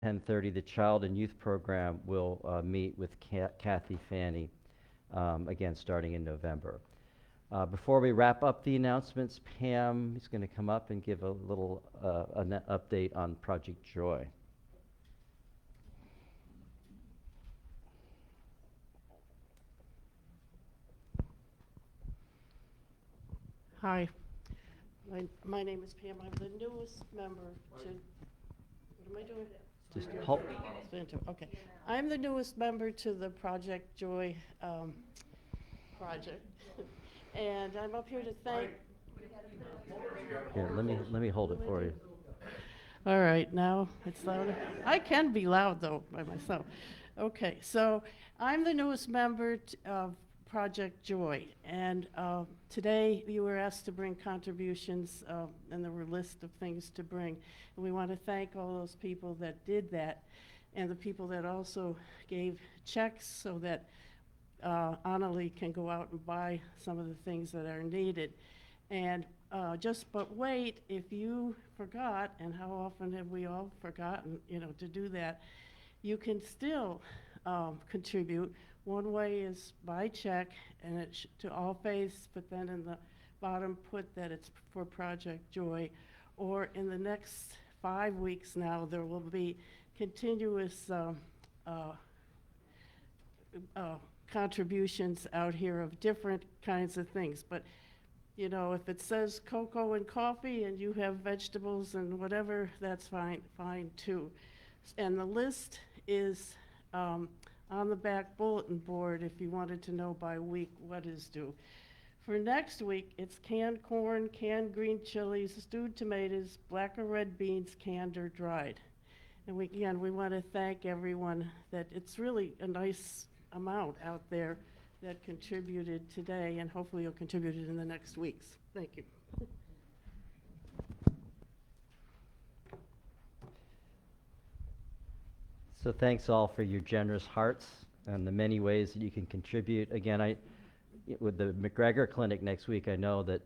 10:30, the Child and Youth Program will meet with Kathy Fanny, again, starting in November. Before we wrap up the announcements, Pam is going to come up and give a little an update on Project Joy. Hi, my name is Pam. I'm the newest member to, what am I doing? Just hold. Okay. I'm the newest member to the Project Joy project. And I'm up here to thank. Here, let me hold it for you. All right, now it's louder. I can be loud though by myself. Okay, so I'm the newest member of Project Joy, and today you were asked to bring contributions, and there were a list of things to bring. And we want to thank all those people that did that, and the people that also gave checks so that Annalie can go out and buy some of the things that are needed. And but wait, if you forgot, and how often have we all forgotten, to do that, you can still contribute. One way is by check, and it's to All-Faith, but then in the bottom put that it's for Project Joy. Or in the next 5 weeks now, there will be continuous contributions out here of different kinds of things. But if it says cocoa and coffee and you have vegetables and whatever, that's fine too. And the list is on the back bulletin board if you wanted to know by week what is due. For next week, it's canned corn, canned green chilies, stewed tomatoes, black or red beans, canned or dried. And we want to thank everyone that it's really a nice amount out there that contributed today, and hopefully you'll contribute it in the next weeks. Thank you. So thanks all for your generous hearts and the many ways that you can contribute. Again, with the McGregor Clinic next week, I know that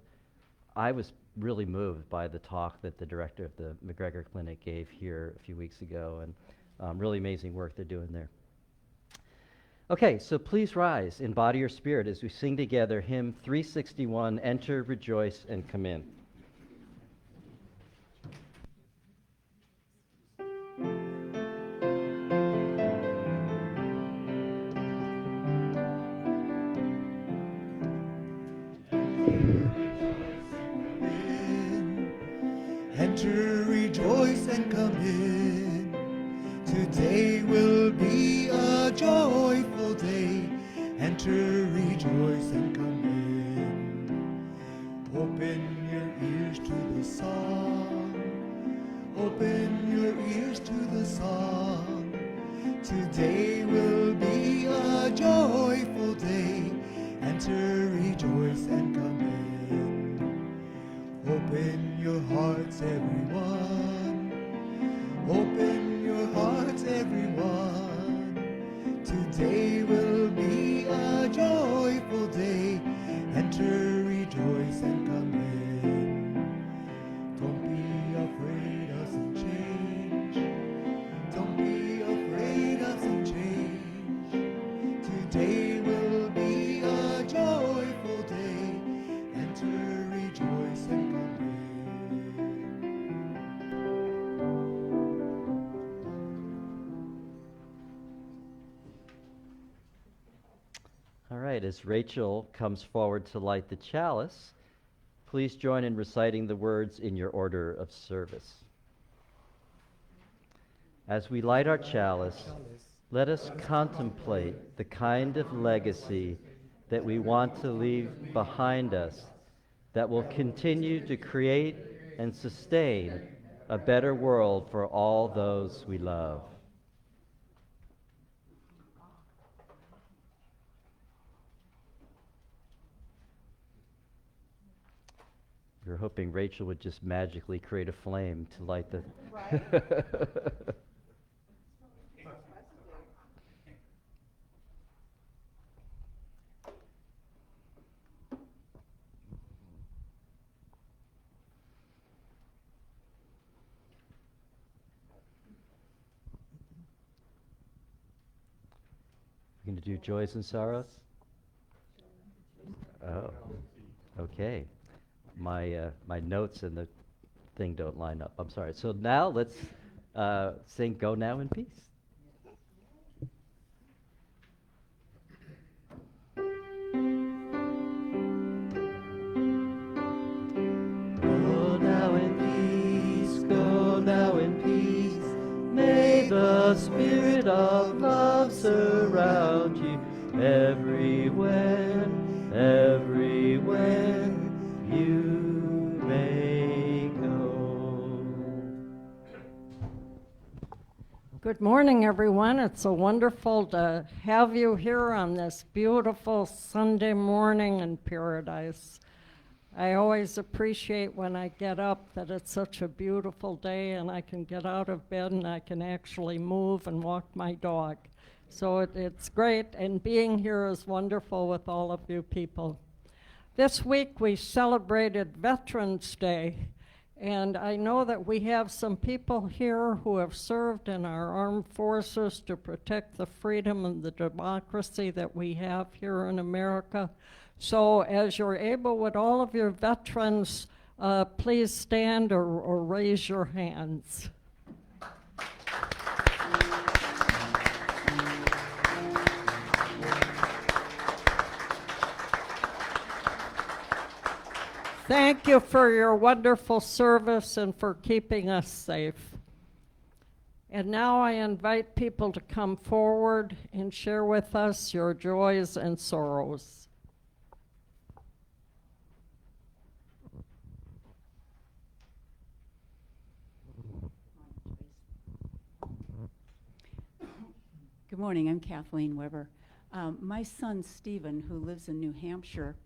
I was really moved by the talk that the director of the McGregor Clinic gave here a few weeks ago, and really amazing work they're doing there. Okay, so please rise in body or spirit as we sing together hymn 361, Enter, Rejoice, and Come In. Enter, rejoice, and come in. Today will be a joyful day. Enter, rejoice, and come in. Open your ears to the song. Open your ears to the song. Today will be a joyful day. Enter, rejoice, and come in. Open your hearts, everyone. Open your hearts, everyone. Today will be a joyful day. Enter, rejoice, and come in. Don't be afraid of some change. Don't be afraid of some change. Today will be a joyful day. Enter, rejoice, and come in. All right, as Rachel comes forward to light the chalice, please join in reciting the words in your order of service. As we light our chalice, let us contemplate the kind of legacy that we want to leave behind us that will continue to create and sustain a better world for all those we love. We were hoping Rachel would just magically create a flame to light the... Right. going to do joys and sorrows? Oh, okay. My notes and the thing don't line up. I'm sorry. So now let's sing Go Now in Peace. Go now in peace, go now in peace. May the spirit of love surround you everywhere, everywhere you may go. Good morning, everyone. It's so wonderful to have you here on this beautiful Sunday morning in paradise. I always appreciate when I get up that it's such a beautiful day and I can get out of bed and I can actually move and walk my dog. So it's great, and being here is wonderful with all of you people. This week we celebrated Veterans Day, and I know that we have some people here who have served in our armed forces to protect the freedom and the democracy that we have here in America. So as you're able, would all of your veterans please stand or raise your hands? Thank you for your wonderful service and for keeping us safe. And now I invite people to come forward and share with us your joys and sorrows. Good morning, I'm Kathleen Weber. My son Stephen, who lives in New Hampshire,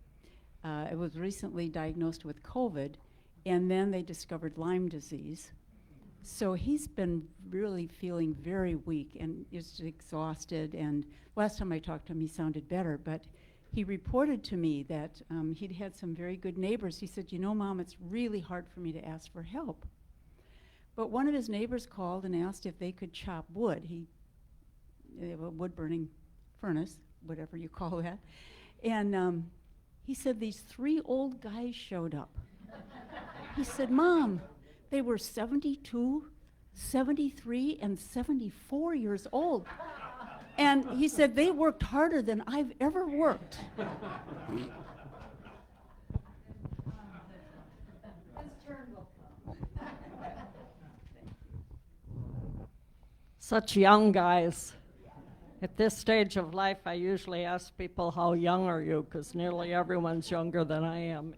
was recently diagnosed with COVID, and then they discovered Lyme disease. So he's been really feeling very weak and is exhausted, and last time I talked to him he sounded better, but he reported to me that he'd had some very good neighbors. He said, you know, Mom, it's really hard for me to ask for help. But one of his neighbors called and asked if they could chop wood. They have a wood-burning furnace, whatever you call that. And he said these 3 old guys showed up. He said, Mom, they were 72, 73, and 74 years old. And he said they worked harder than I've ever worked. Such young guys. At this stage of life, I usually ask people, how young are you? Because nearly everyone's younger than I am.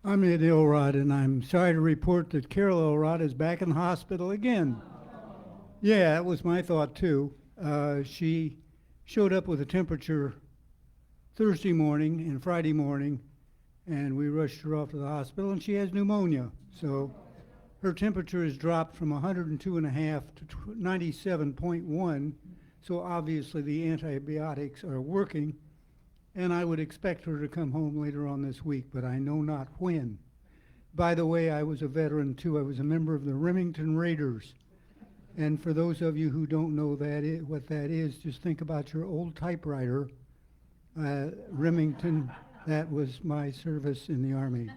I'm Ed Elrod, and I'm sorry to report that Carol Elrod is back in the hospital again. Yeah, that was my thought too. She showed up with a temperature Thursday morning and Friday morning, and we rushed her off to the hospital, and she has pneumonia. So her temperature has dropped from 102.5 to 97.1, so obviously the antibiotics are working, and I would expect her to come home later on this week, but I know not when. By the way, I was a veteran too. I was a member of the Remington Raiders. And for those of you who don't know what that is, just think about your old typewriter. Remington, that was my service in the Army.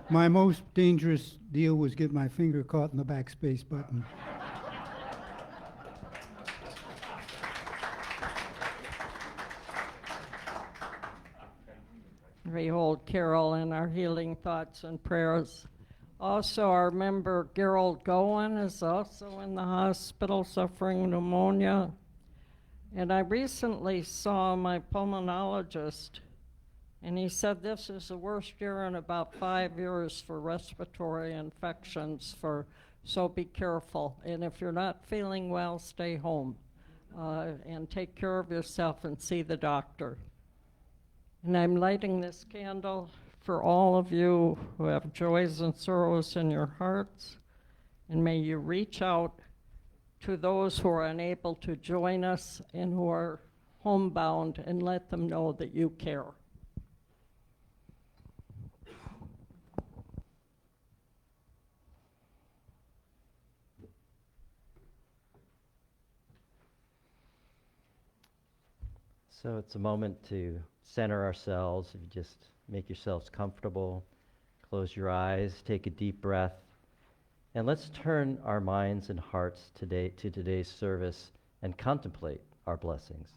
My most dangerous deal was get my finger caught in the backspace button. We hold Carol in our healing thoughts and prayers. Also, our member Gerald Gowen is also in the hospital suffering pneumonia. And I recently saw my pulmonologist, and he said this is the worst year in about 5 years for respiratory infections, so be careful. And if you're not feeling well, stay home and take care of yourself and see the doctor. And I'm lighting this candle for all of you who have joys and sorrows in your hearts. And may you reach out to those who are unable to join us and who are homebound and let them know that you care. So it's a moment to center ourselves. If you just make yourselves comfortable, close your eyes, take a deep breath, and let's turn our minds and hearts today to today's service and contemplate our blessings.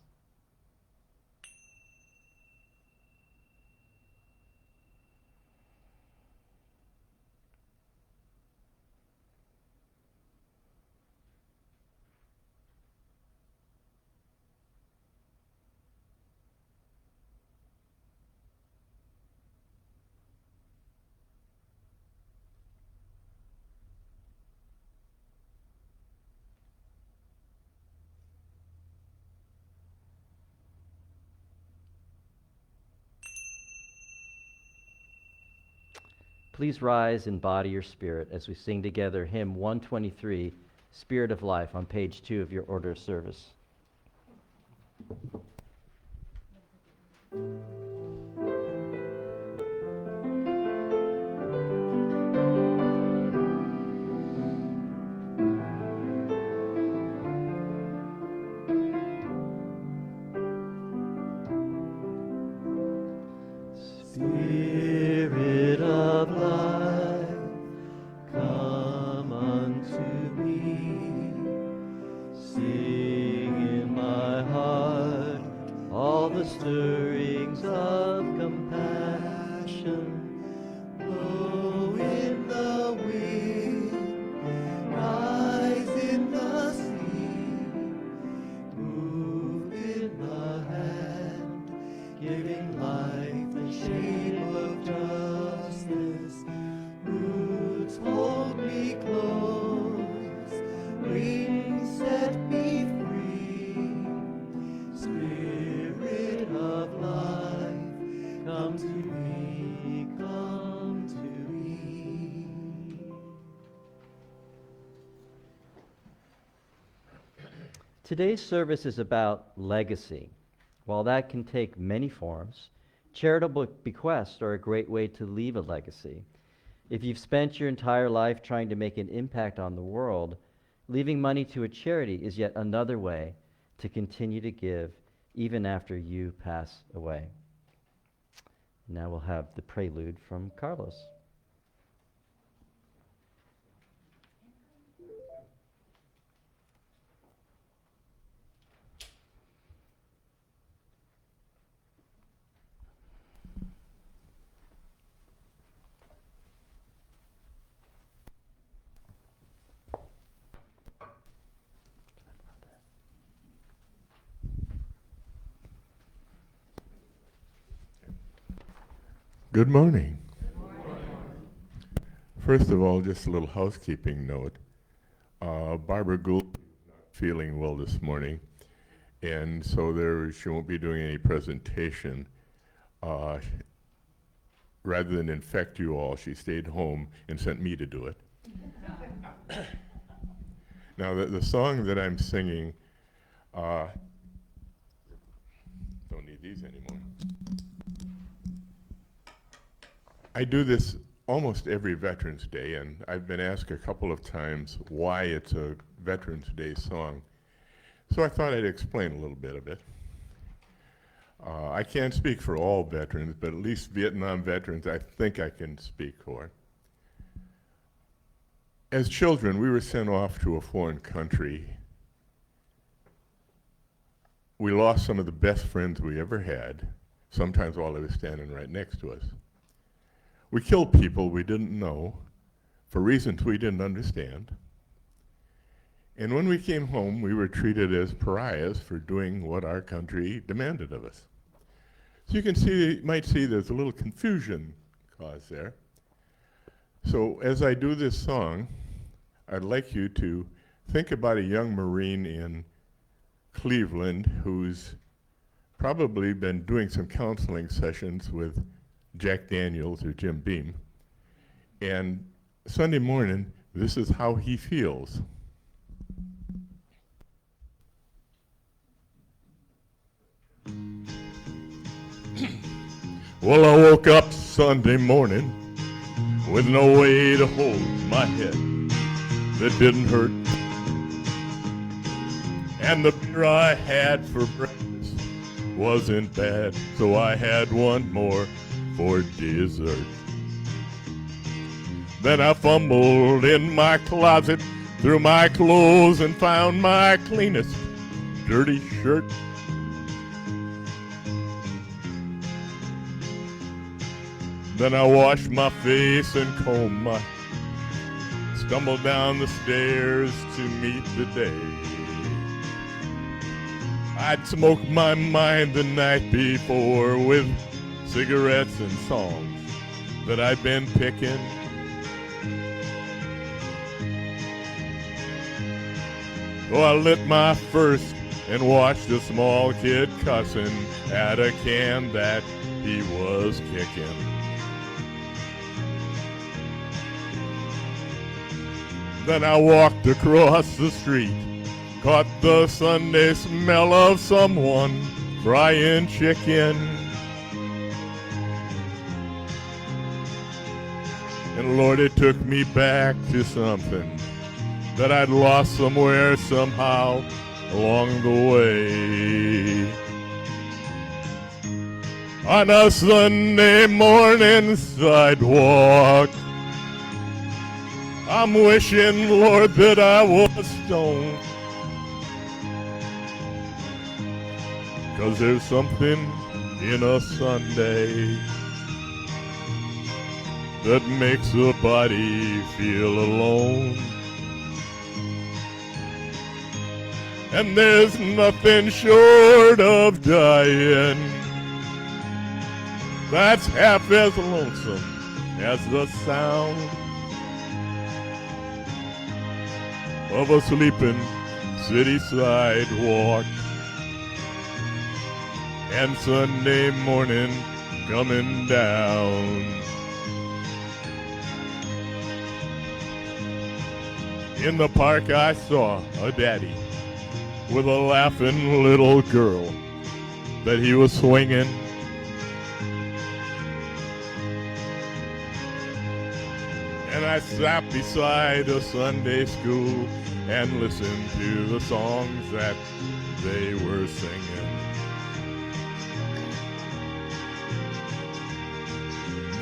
Please rise in body or spirit as we sing together hymn 123, Spirit of Life, on page 2 of your order of service. Spirit of life, come unto me. Sing in my heart all the stirrings of compassion. Blow in the wind, rise in the sea, move in the hand, giving life the shape of justice. Roots hold me close, wings set me free. Spirit of life, come to me, come to me. Today's service is about legacy. While that can take many forms, charitable bequests are a great way to leave a legacy. If you've spent your entire life trying to make an impact on the world, leaving money to a charity is yet another way to continue to give even after you pass away. Now we'll have the prelude from Carlos. Good morning. First of all, just a little housekeeping note. Barbara Gould is not feeling well this morning, and so she won't be doing any presentation. Rather than infect you all, she stayed home and sent me to do it. Now, the song that I'm singing, don't need these anymore. I do this almost every Veterans Day, and I've been asked a couple of times why it's a Veterans Day song. So I thought I'd explain a little bit of it. I can't speak for all veterans, but at least Vietnam veterans I think I can speak for. As children, we were sent off to a foreign country. We lost some of the best friends we ever had, sometimes while they were standing right next to us. We killed people we didn't know for reasons we didn't understand. And when we came home, we were treated as pariahs for doing what our country demanded of us. So you might see there's a little confusion caused there. So as I do this song, I'd like you to think about a young Marine in Cleveland who's probably been doing some counseling sessions with Jack Daniels or Jim Beam. And Sunday morning, this is how he feels. Well, I woke up Sunday morning with no way to hold my head that didn't hurt. And the beer I had for breakfast wasn't bad, so I had one more for dessert. Then I fumbled in my closet, through my clothes, and found my cleanest dirty shirt. Then I washed my face and combed my, stumbled down the stairs to meet the day. I'd smoked my mind the night before with cigarettes and songs that I'd been picking. So I lit my first and watched a small kid cussing at a can that he was kicking. Then I walked across the street, caught the Sunday smell of someone frying chicken. And Lord, it took me back to something that I'd lost somewhere, somehow, along the way. On a Sunday morning sidewalk, I'm wishing, Lord, that I was stoned. 'Cause there's something in a Sunday that makes a body feel alone. And there's nothing short of dying that's half as lonesome as the sound of a sleeping city sidewalk. And Sunday morning coming down. In the park I saw a daddy with a laughing little girl that he was swinging. And I sat beside a Sunday school and listened to the songs that they were singing.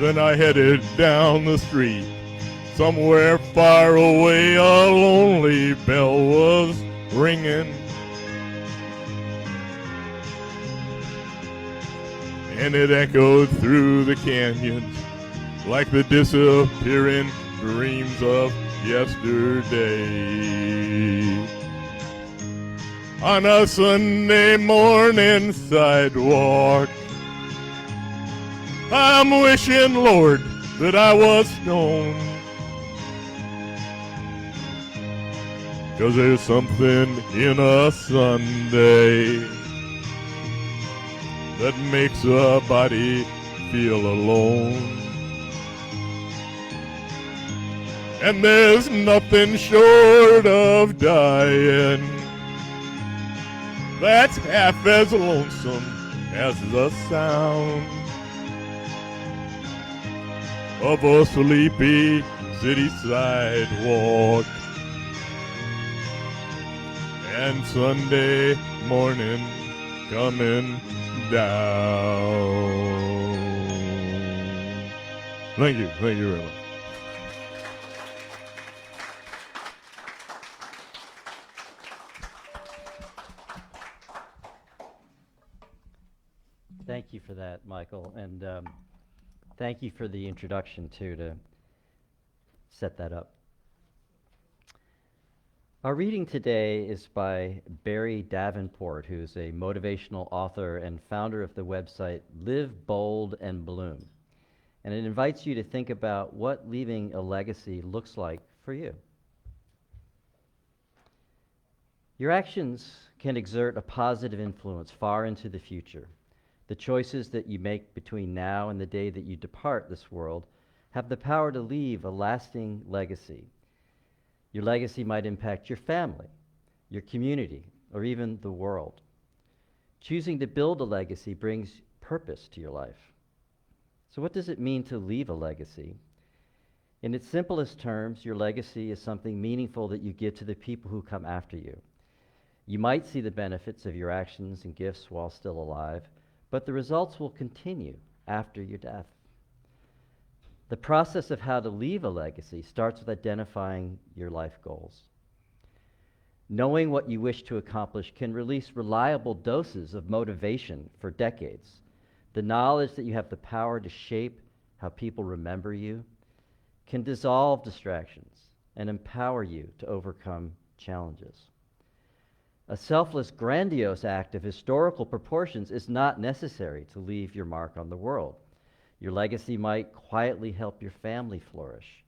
Then I headed down the street. Somewhere far away a lonely bell was ringing. And it echoed through the canyons like the disappearing dreams of yesterday. On a Sunday morning sidewalk, I'm wishing, Lord, that I was stoned. 'Cause there's something in a Sunday that makes a body feel alone. And there's nothing short of dying that's half as lonesome as the sound of a sleepy city sidewalk. And Sunday morning coming down. Thank you very much. Thank you for that, Michael, and thank you for the introduction, too, to set that up. Our reading today is by Barry Davenport, who's a motivational author and founder of the website Live Bold and Bloom. And it invites you to think about what leaving a legacy looks like for you. Your actions can exert a positive influence far into the future. The choices that you make between now and the day that you depart this world have the power to leave a lasting legacy. Your legacy might impact your family, your community, or even the world. Choosing to build a legacy brings purpose to your life. So what does it mean to leave a legacy? In its simplest terms, your legacy is something meaningful that you give to the people who come after you. You might see the benefits of your actions and gifts while still alive, but the results will continue after your death. The process of how to leave a legacy starts with identifying your life goals. Knowing what you wish to accomplish can release reliable doses of motivation for decades. The knowledge that you have the power to shape how people remember you can dissolve distractions and empower you to overcome challenges. A selfless, grandiose act of historical proportions is not necessary to leave your mark on the world. Your legacy might quietly help your family flourish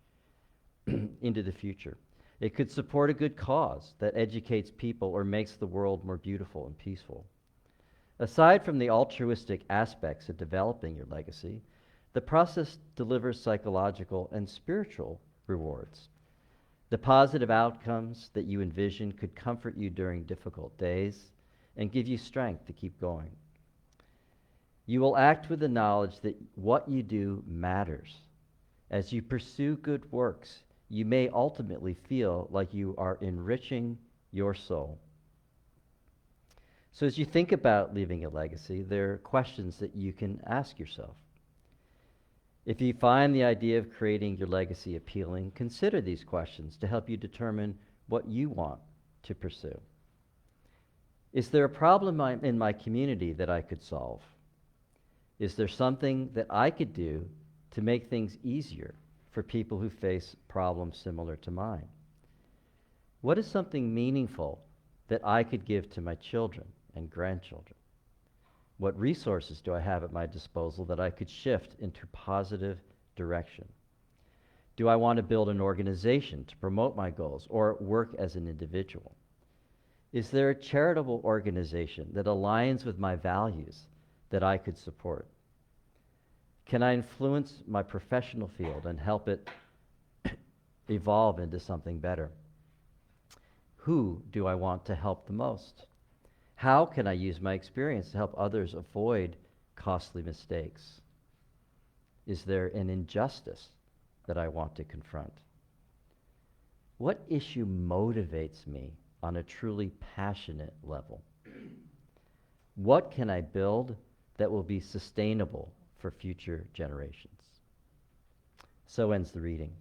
into the future. It could support a good cause that educates people or makes the world more beautiful and peaceful. Aside from the altruistic aspects of developing your legacy, the process delivers psychological and spiritual rewards. The positive outcomes that you envision could comfort you during difficult days and give you strength to keep going. You will act with the knowledge that what you do matters. As you pursue good works, you may ultimately feel like you are enriching your soul. So as you think about leaving a legacy, there are questions that you can ask yourself. If you find the idea of creating your legacy appealing, consider these questions to help you determine what you want to pursue. Is there a problem in my community that I could solve? Is there something that I could do to make things easier for people who face problems similar to mine? What is something meaningful that I could give to my children and grandchildren? What resources do I have at my disposal that I could shift into positive direction? Do I want to build an organization to promote my goals or work as an individual? Is there a charitable organization that aligns with my values that I could support? Can I influence my professional field and help it evolve into something better? Who do I want to help the most? How can I use my experience to help others avoid costly mistakes? Is there an injustice that I want to confront? What issue motivates me on a truly passionate level? What can I build that will be sustainable for future generations? So ends the reading.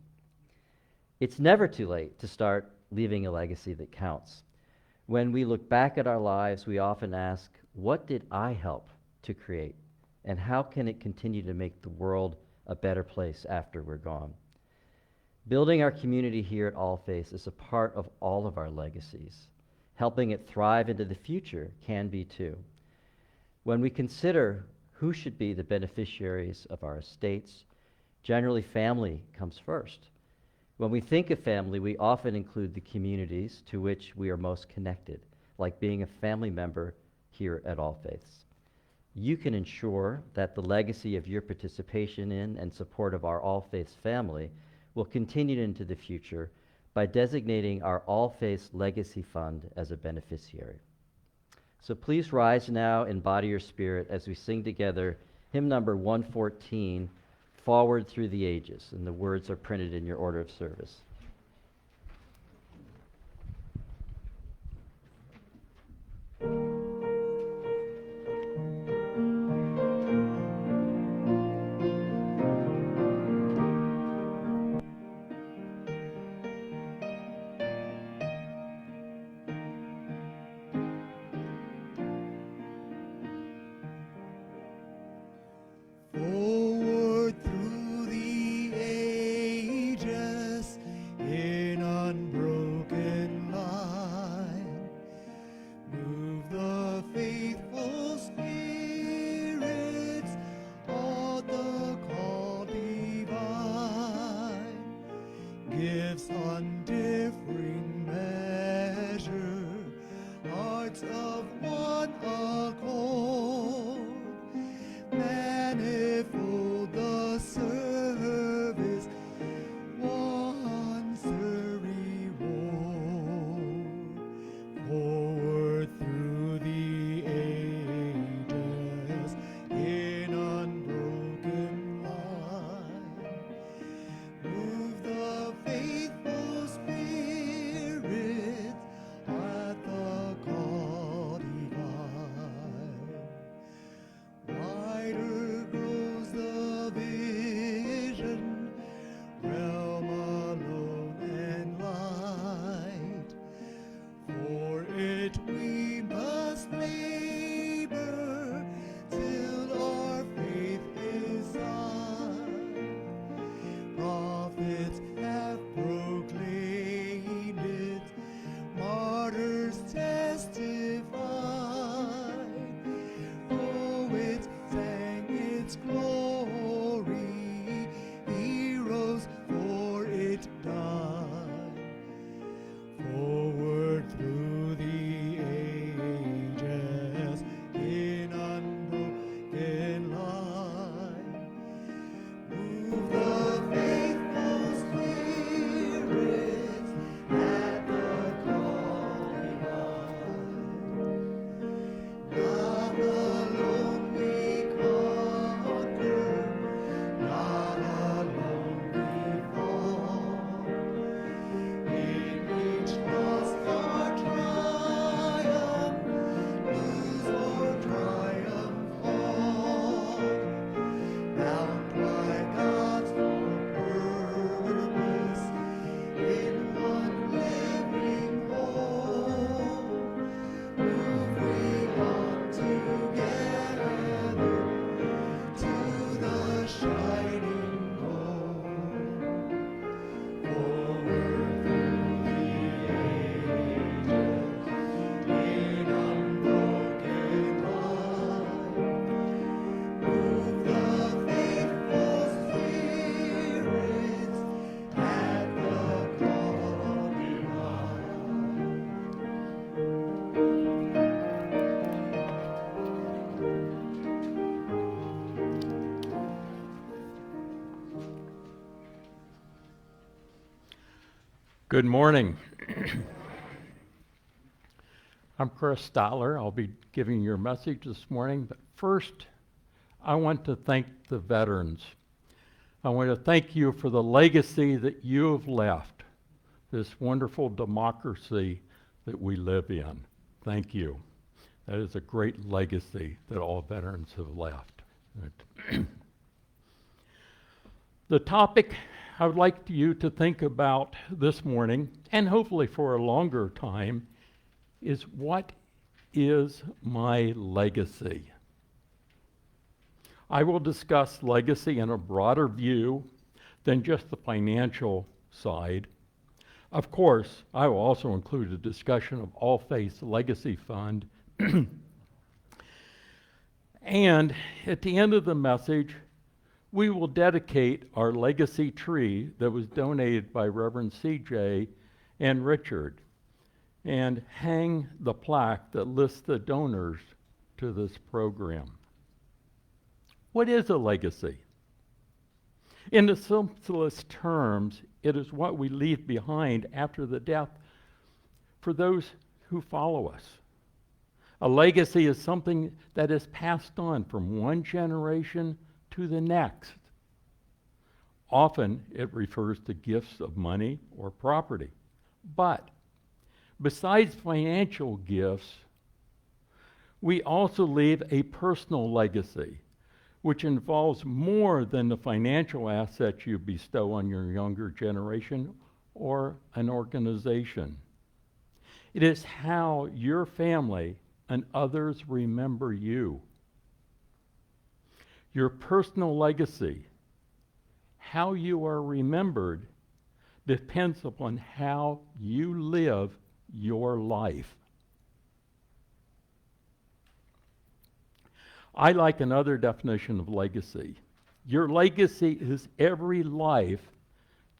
It's never too late to start leaving a legacy that counts. When we look back at our lives, we often ask, what did I help to create? And how can it continue to make the world a better place after we're gone? Building our community here at All Faiths is a part of all of our legacies. Helping it thrive into the future can be too. When we consider who should be the beneficiaries of our estates, generally family comes first. When we think of family, we often include the communities to which we are most connected, like being a family member here at All Faiths. You can ensure that the legacy of your participation in and support of our All Faiths family will continue into the future by designating our All Faiths Legacy Fund as a beneficiary. So please rise now in body or spirit as we sing together hymn number 114, Forward Through the Ages, and the words are printed in your order of service. Forward through the ages, Good morning. I'm Chris Stoller. I'll be giving your message this morning, but first, I want to thank the veterans. I want to thank you for the legacy that you have left, this wonderful democracy that we live in. Thank you. That is a great legacy that all veterans have left. The topic I would like you to think about this morning, and hopefully for a longer time, is what is my legacy? I will discuss legacy in a broader view than just the financial side. Of course, I will also include a discussion of All Faiths Legacy Fund. And at the end of the message, we will dedicate our legacy tree that was donated by Reverend C.J. and Richard and hang the plaque that lists the donors to this program. What is a legacy? In the simplest terms, it is what we leave behind after the death for those who follow us. A legacy is something that is passed on from one generation to the next. Often it refers to gifts of money or property. But besides financial gifts, we also leave a personal legacy, which involves more than the financial assets you bestow on your younger generation or an organization. It is how your family and others remember you. Your personal legacy, how you are remembered, depends upon how you live your life. I like another definition of legacy. Your legacy is every life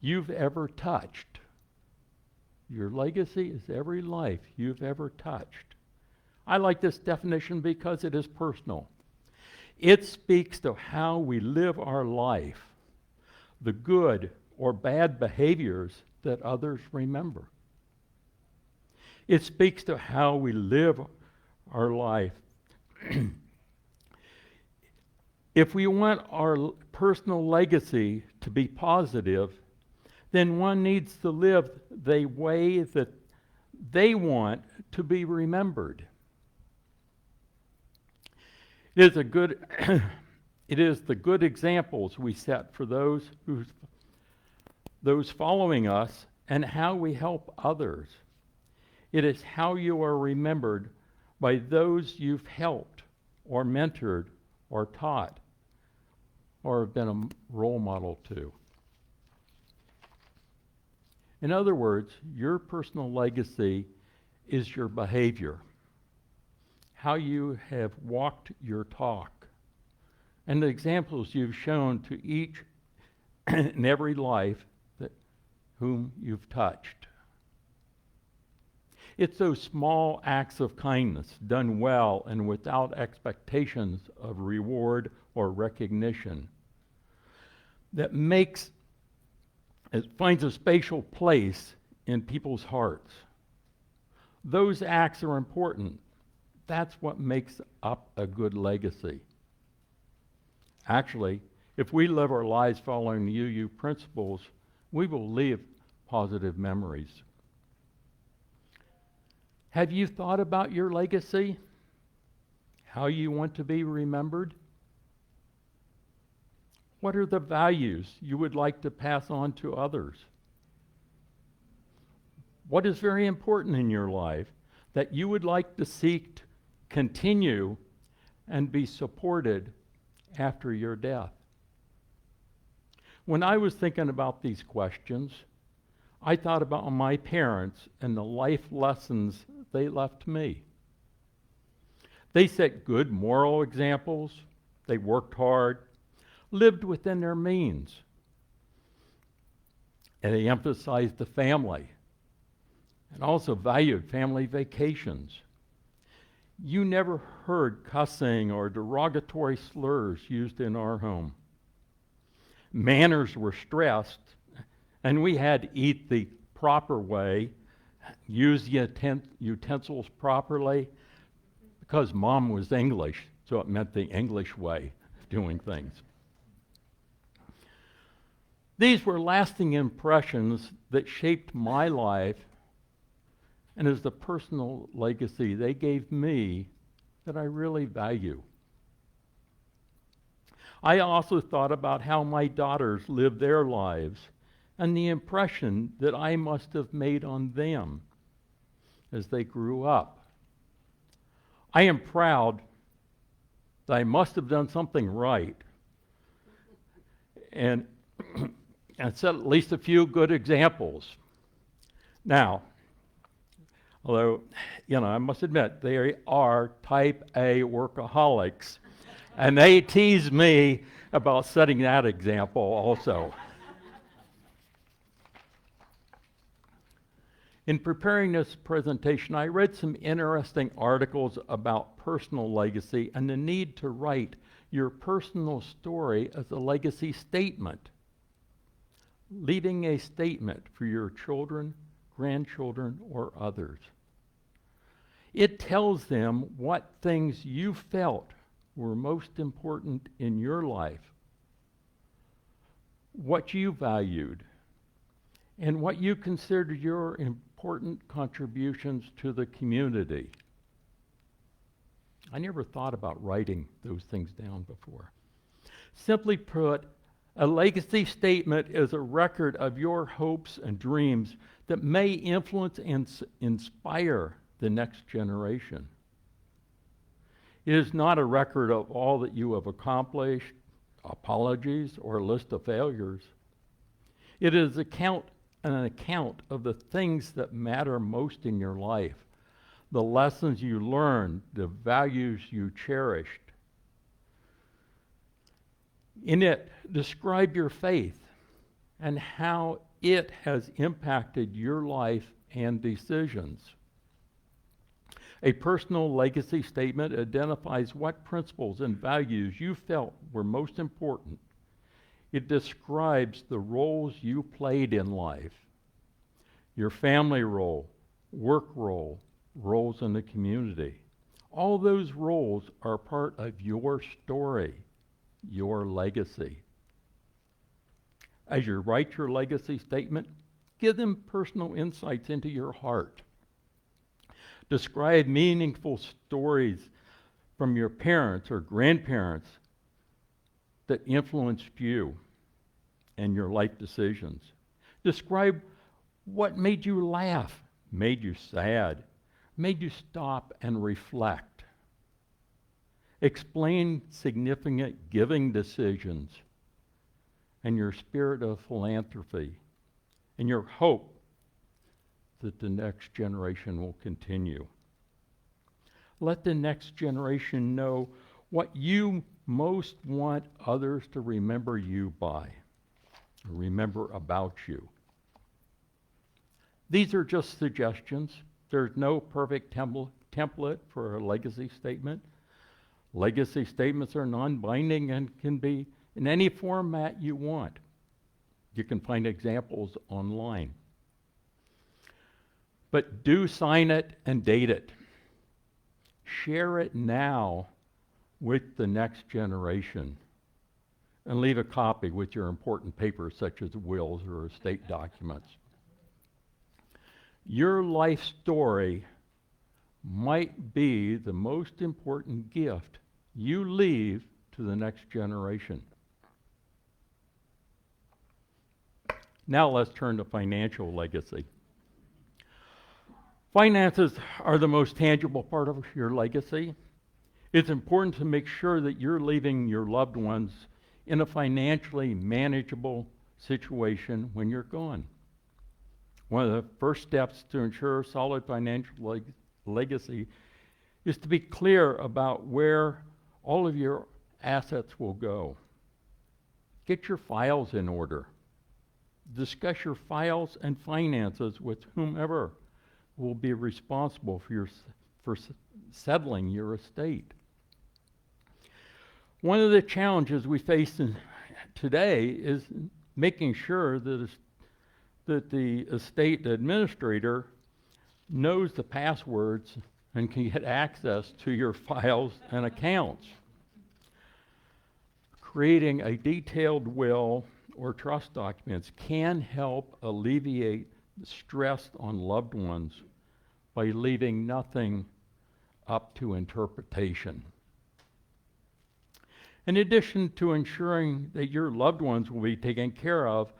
you've ever touched. Your legacy is every life you've ever touched. I like this definition because it is personal. It speaks to how we live our life, the good or bad behaviors that others remember. It speaks to how we live our life. If we want our personal legacy to be positive, then one needs to live the way that they want to be remembered. It is the good examples we set for those following us and how we help others. It is how you are remembered by those you've helped or mentored or taught or have been a role model to. In other words, your personal legacy is your behavior, how you have walked your talk, and the examples you've shown to each and every life whom you've touched. It's those small acts of kindness done well and without expectations of reward or recognition that finds a spatial place in people's hearts. Those acts are important. That's what makes up a good legacy. Actually, if we live our lives following the UU principles, we will leave positive memories. Have you thought about your legacy? How you want to be remembered? What are the values you would like to pass on to others? What is very important in your life that you would like to seek to continue and be supported after your death? When I was thinking about these questions, I thought about my parents and the life lessons they left me. They set good moral examples, they worked hard, lived within their means, and they emphasized the family and also valued family vacations. You never heard cussing or derogatory slurs used in our home. Manners were stressed, and we had to eat the proper way, use the utensils properly, because Mom was English, so it meant the English way of doing things. These were lasting impressions that shaped my life and is the personal legacy they gave me that I really value. I also thought about how my daughters lived their lives and the impression that I must have made on them as they grew up. I am proud that I must have done something right and set at least a few good examples. Now, although, I must admit, they are type A workaholics, and they tease me about setting that example also. In preparing this presentation, I read some interesting articles about personal legacy and the need to write your personal story as a legacy statement, leaving a statement for your children, grandchildren, or others. It tells them what things you felt were most important in your life, what you valued, and what you considered your important contributions to the community. I never thought about writing those things down before. Simply put, a legacy statement is a record of your hopes and dreams that may influence and inspire the next generation. It is not a record of all that you have accomplished, apologies, or a list of failures. It is an account of the things that matter most in your life, the lessons you learned, the values you cherished. In it, describe your faith and how it has impacted your life and decisions. A personal legacy statement identifies what principles and values you felt were most important. It describes the roles you played in life, your family role, work role, roles in the community. All those roles are part of your story, your legacy. As you write your legacy statement, give them personal insights into your heart. Describe meaningful stories from your parents or grandparents that influenced you and your life decisions. Describe what made you laugh, made you sad, made you stop and reflect. Explain significant giving decisions and your spirit of philanthropy and your hope that the next generation will continue. Let the next generation know what you most want others to remember you by, or remember about you. These are just suggestions. There's no perfect template for a legacy statement. Legacy statements are non-binding and can be in any format you want. You can find examples online. But do sign it and date it. Share it now with the next generation. And leave a copy with your important papers such as wills or estate documents. Your life story might be the most important gift you leave to the next generation. Now let's turn to financial legacy. Finances are the most tangible part of your legacy. It's important to make sure that you're leaving your loved ones in a financially manageable situation when you're gone. One of the first steps to ensure solid financial legacy is to be clear about where all of your assets will go. Get your files in order. Discuss your files and finances with whomever will be responsible for settling your estate. One of the challenges we face today is making sure that that the estate administrator knows the passwords and can get access to your files and accounts. Creating a detailed will or trust documents can help alleviate the stress on loved ones by leaving nothing up to interpretation. In addition to ensuring that your loved ones will be taken care of,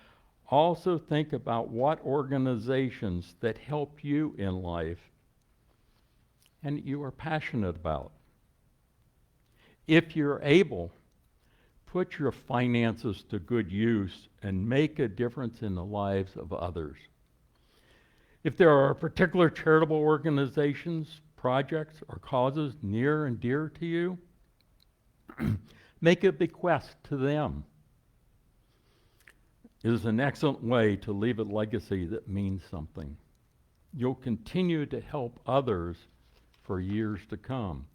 also think about what organizations that help you in life and you are passionate about. If you're able, put your finances to good use and make a difference in the lives of others. If there are particular charitable organizations, projects, or causes near and dear to you, make a bequest to them. It is an excellent way to leave a legacy that means something. You'll continue to help others for years to come.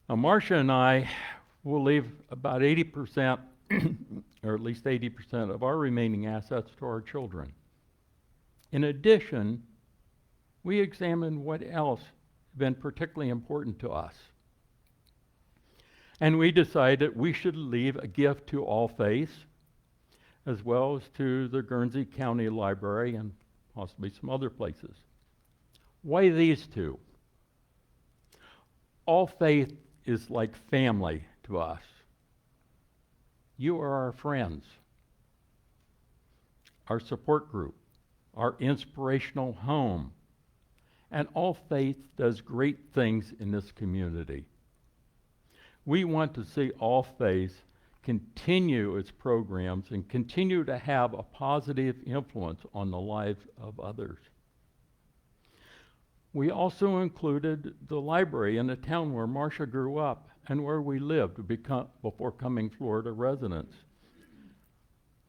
Now, Marcia and I will leave about 80%, or at least 80% of our remaining assets to our children. In addition, we examined what else had been particularly important to us. And we decided we should leave a gift to All Faiths, as well as to the Guernsey County Library and possibly some other places. Why these two? All Faith is like family to us. You are our friends, our support group, our inspirational home, and All Faith does great things in this community. We want to see All Faith continue its programs and continue to have a positive influence on the lives of others. We also included the library in the town where Marcia grew up and where we lived before coming Florida residents.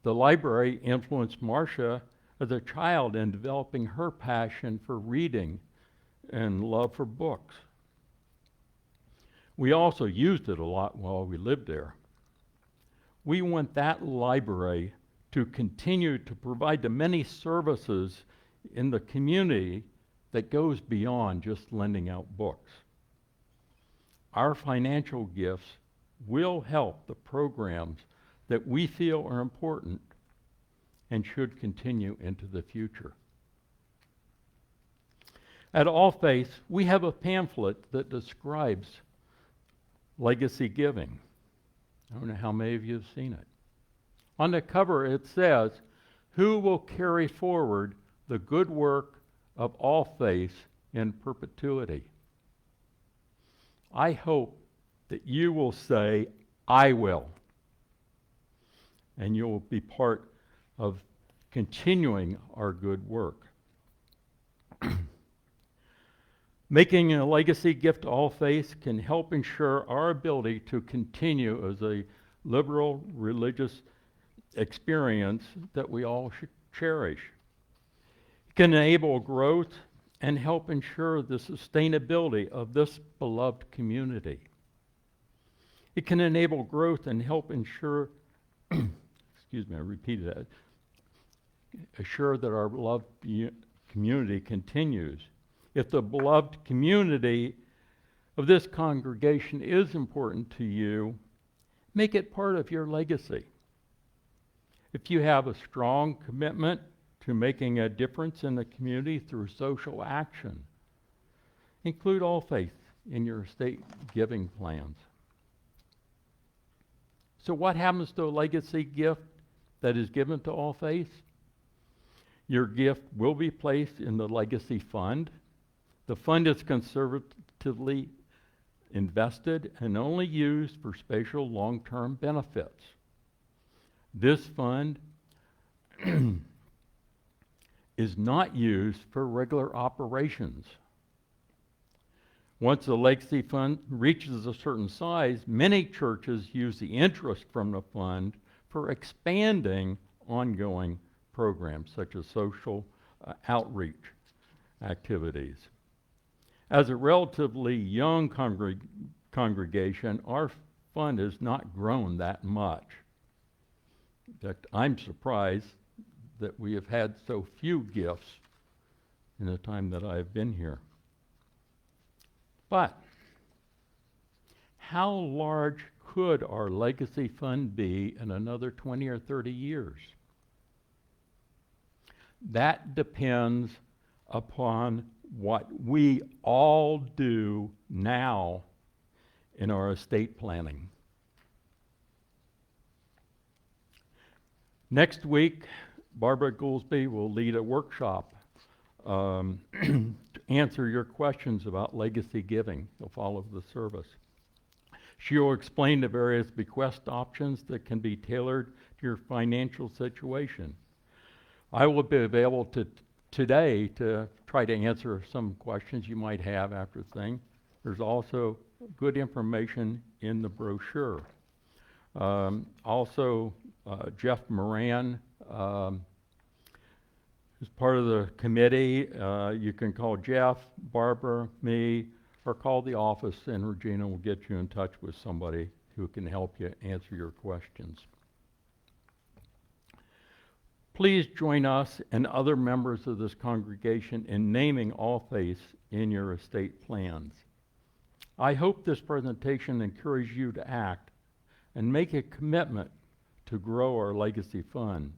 The library influenced Marcia as a child in developing her passion for reading and love for books. We also used it a lot while we lived there. We want that library to continue to provide the many services in the community that goes beyond just lending out books. Our financial gifts will help the programs that we feel are important and should continue into the future. At All Faiths, we have a pamphlet that describes legacy giving. I don't know how many of you have seen it. On the cover it says, "Who will carry forward the good work of All Faiths in perpetuity?" I hope that you will say, "I will." And you'll be part of continuing our good work. Making a legacy gift to All Faiths can help ensure our ability to continue as a liberal religious experience that we all should cherish. It can enable growth and help ensure the sustainability of this beloved community. It can enable growth and help ensure, excuse me, I repeated that, assure that our beloved community continues. If the beloved community of this congregation is important to you, make it part of your legacy. If you have a strong commitment to making a difference in the community through social action, include All Faith in your estate giving plans. So what happens to a legacy gift that is given to All Faiths? Your gift will be placed in the legacy fund. The fund is conservatively invested and only used for special long-term benefits. This fund is not used for regular operations. Once the legacy fund reaches a certain size, many churches use the interest from the fund for expanding ongoing programs such as social outreach activities. As a relatively young congregation, our fund has not grown that much. In fact, I'm surprised that we have had so few gifts in the time that I have been here. But how large could our legacy fund be in another 20 or 30 years? That depends upon what we all do now in our estate planning. Next week, Barbara Goolsby will lead a workshop to answer your questions about legacy giving. They'll follow the service. She will explain the various bequest options that can be tailored to your financial situation. I will be available today to try to answer some questions you might have after the thing. There's also good information in the brochure. Also, Jeff Moran is part of the committee. You can call Jeff, Barbara, me, or call the office, and Regina will get you in touch with somebody who can help you answer your questions. Please join us and other members of this congregation in naming all faiths in your estate plans. I hope this presentation encourages you to act and make a commitment to grow our legacy fund.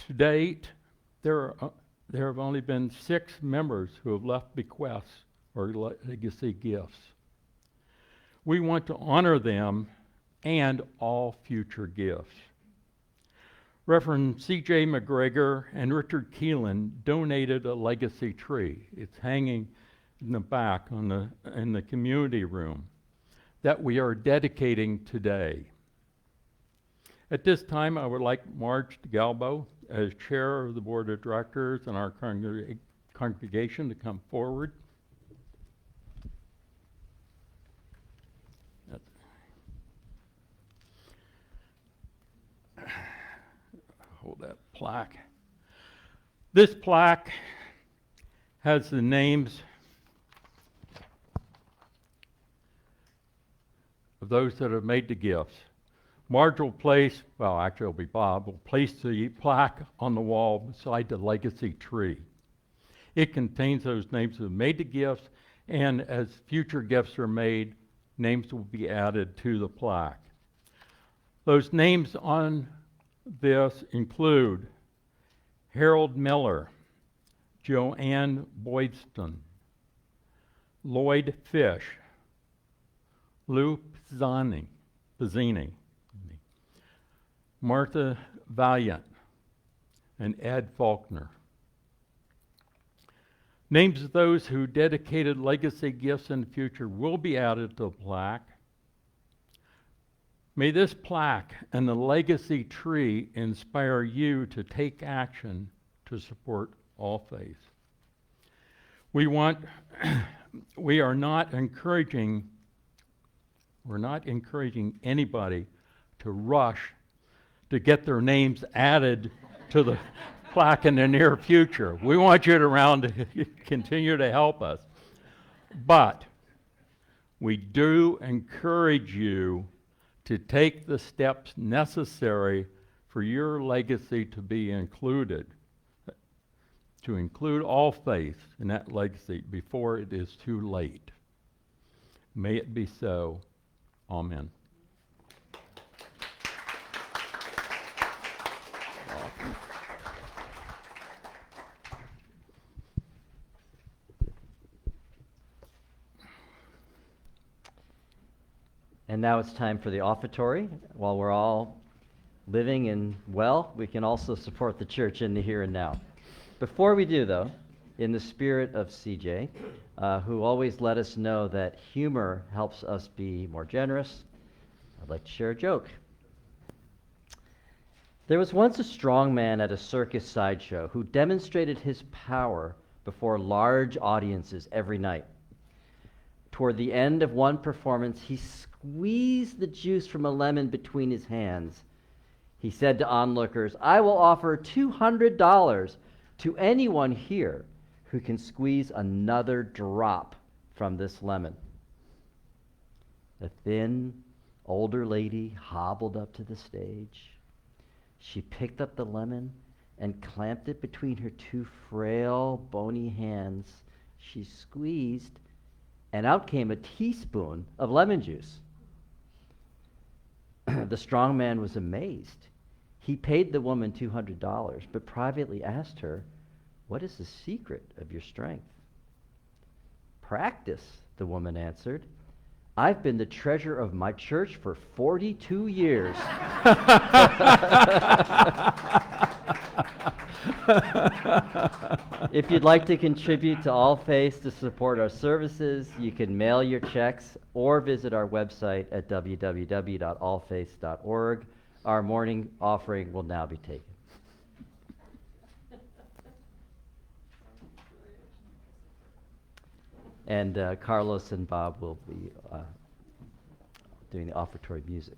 To date, there have only been 6 members who have left bequests or legacy gifts. We want to honor them and all future gifts. Reverend C.J. McGregor and Richard Keelan donated a legacy tree. It's hanging in the back in the community room that we are dedicating today. At this time, I would like Marge Galbo, as chair of the board of directors and our congregation, to come forward. Hold that plaque. This plaque has the names of those that have made the gifts. Marge will place, well, actually it'll be Bob, will place the plaque on the wall beside the legacy tree. It contains those names who have made the gifts, and as future gifts are made, names will be added to the plaque. Those names on this include Harold Miller, Joanne Boydston, Lloyd Fish, Lou Pizzini, Martha Valiant, and Ed Faulkner. Names of those who dedicated legacy gifts in the future will be added to the plaque. May this plaque and the legacy tree inspire you to take action to support all faiths. We're not encouraging anybody to rush to get their names added to the plaque in the near future. We want you around to continue to help us. But we do encourage you to take the steps necessary for your legacy to be included, to include all faiths in that legacy before it is too late. May it be so. Amen. And now it's time for the offertory. While we're all living and well, we can also support the church in the here and now. Before we do, though, in the spirit of CJ, who always let us know that humor helps us be more generous, I'd like to share a joke. There was once a strong man at a circus sideshow who demonstrated his power before large audiences every night. Toward the end of one performance, he squeezed the juice from a lemon between his hands. He said to onlookers, "I will offer $200 to anyone here who can squeeze another drop from this lemon." A thin, older lady hobbled up to the stage. She picked up the lemon and clamped it between her two frail, bony hands. She squeezed, and out came a teaspoon of lemon juice. The strong man was amazed. He paid the woman $200, but privately asked her, "What is the secret of your strength?" "Practice," the woman answered. "I've been the treasurer of my church for 42 years." If you'd like to contribute to All Faiths to support our services, you can mail your checks or visit our website at www.allfaiths.org. Our morning offering will now be taken. And Carlos and Bob will be doing the offertory music.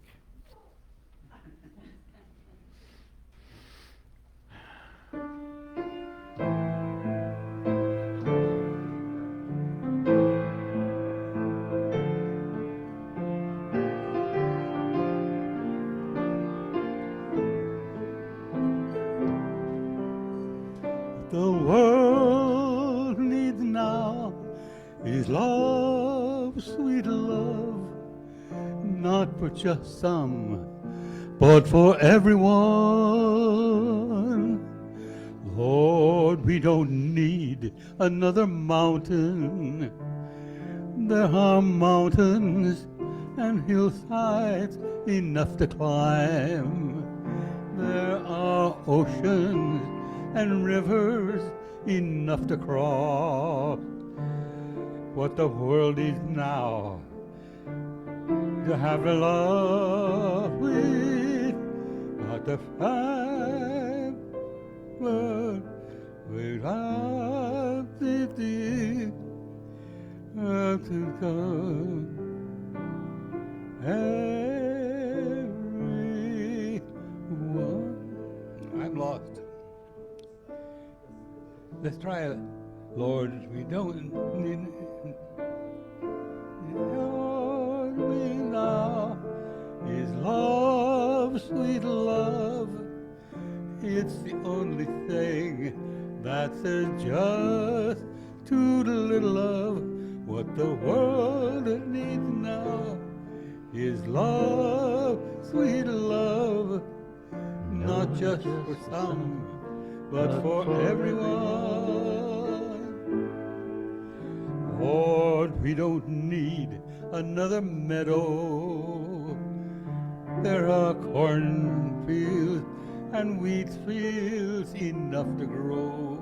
The world needs now is love, sweet love, not for just some, but for everyone. Lord, we don't need another mountain. There are mountains and hillsides enough to climb. There are oceans and rivers enough to cross. What the world needs now to have a love with, not the five, but without the to come. Everyone. I'm lost. Let's try it. Lord, we don't need. Lord, we now is love, sweet love. It's the only thing that says just too little love. What the world needs now is love, sweet love. Not just for some, but for everyone. Lord, we don't need another meadow. There are cornfields and wheat fields enough to grow.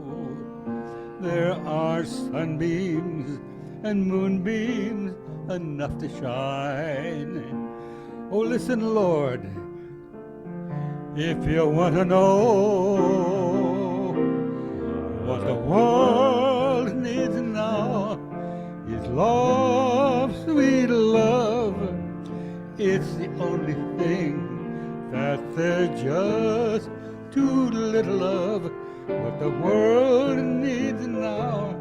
There are sunbeams and moonbeams enough to shine. Oh, listen, Lord, if you want to know what the world needs now is love, sweet love. It's the only thing that there's just too little of. What the world needs now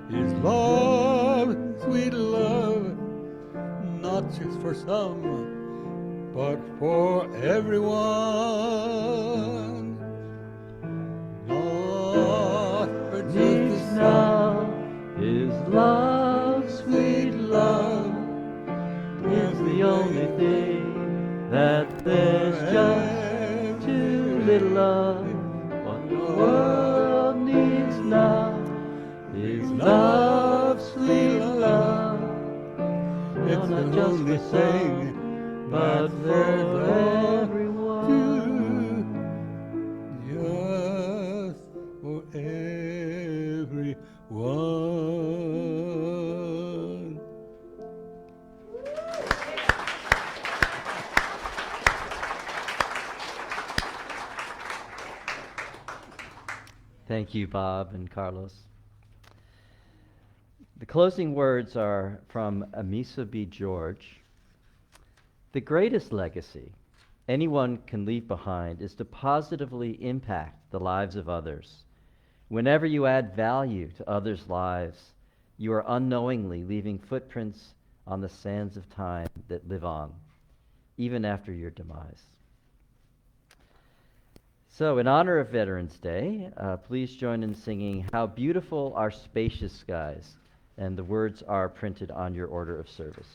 is love, sweet love. Not just for some, but for everyone. Not for Needs just now is love, sweet love. Is the only thing that there's just too little of. What the world needs now is love, sweet love. It's Not the just only for thing some, that but for everyone. Just for everyone. Thank you, Bob and Carlos. The closing words are from Amisa B. George. The greatest legacy anyone can leave behind is to positively impact the lives of others. Whenever you add value to others' lives, you are unknowingly leaving footprints on the sands of time that live on, even after your demise. So, in honor of Veterans Day, please join in singing How Beautiful Are Spacious Skies, and the words are printed on your order of service.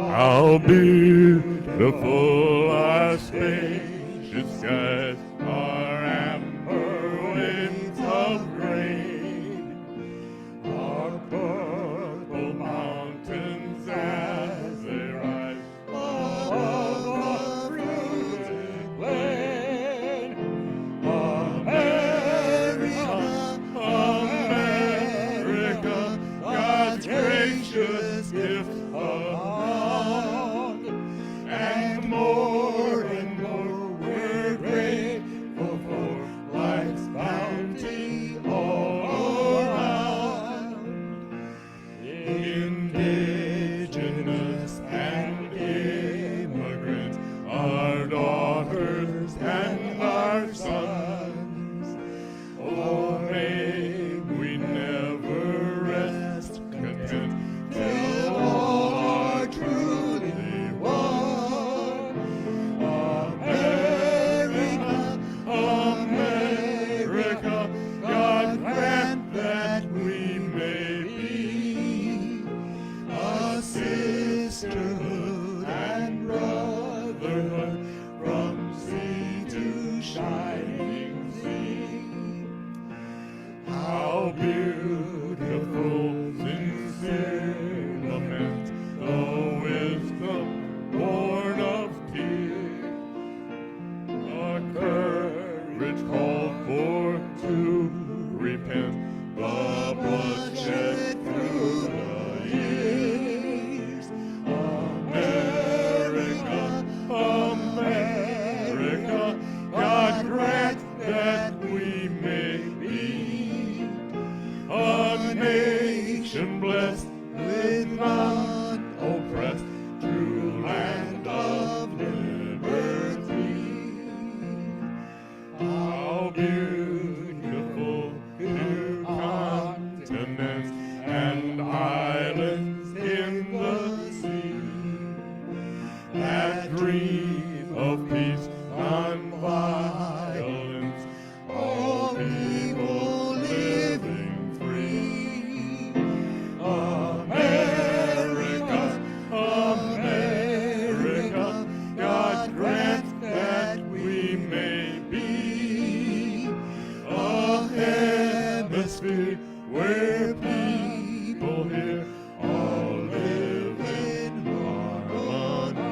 How beautiful are spacious skies, our amber winds of grain, our purple mountains as they rise above the fruited plain. America, America, God's gracious gift above, and more we're grateful for life's bounty all around. Indigenous and immigrants, our daughters and our sons, oh, may we never rest content till all are truly one. America, America, God grant that we may be a sisterhood and brotherhood from sea to shining sea. How beautiful, sincere lament, the wisdom born of tears, the courage called forth to repent, the bloodshed through the years. America, America, God grant that we may be a nation blessed with none oppressed, true land of liberty. How beautiful new continents and islands in the sea that dream of peace, non-violence, all people living free. America, America, God grant that we may be a hemisphere where people here all live in harmony.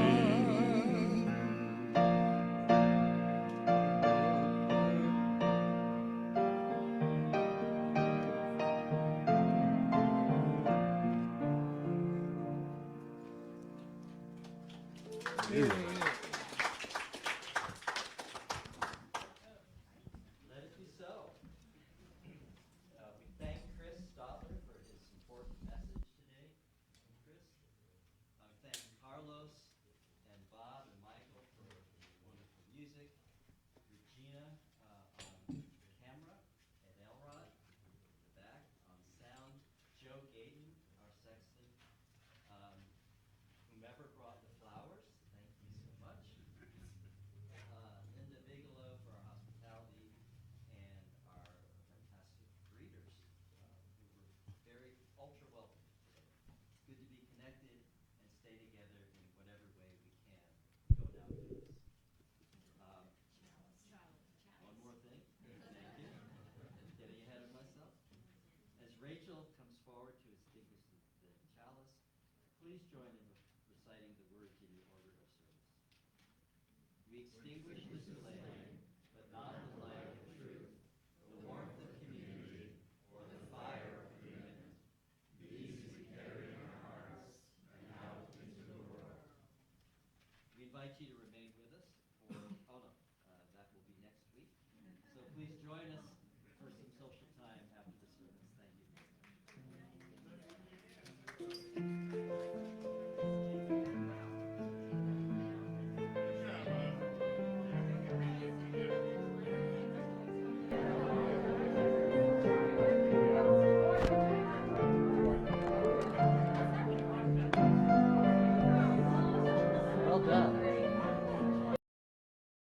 Let it be so. We thank Chris Stotler for his important message today. Chris, we thank Carlos and Bob and Michael for the wonderful music. Regina on camera, and Elrod in the back on sound. Joe Gayton, our sexton. Whomever brought the flowers, thank you so much. Linda Bigelow for our hospitality, and our fantastic greeters, who were very ultra welcome today. It's good to be connected and stay together in whatever way we can go now do this. One more thing. Thank you. Getting ahead of myself. As Rachel comes forward to extinguish the chalice, please join in reciting the words in your order of service. We extinguish this flame, but not the light of truth, the warmth of community, or the fire of agreement. These we carry in our hearts and out into the world. We invite you to remain with us for, that will be next week. So please join us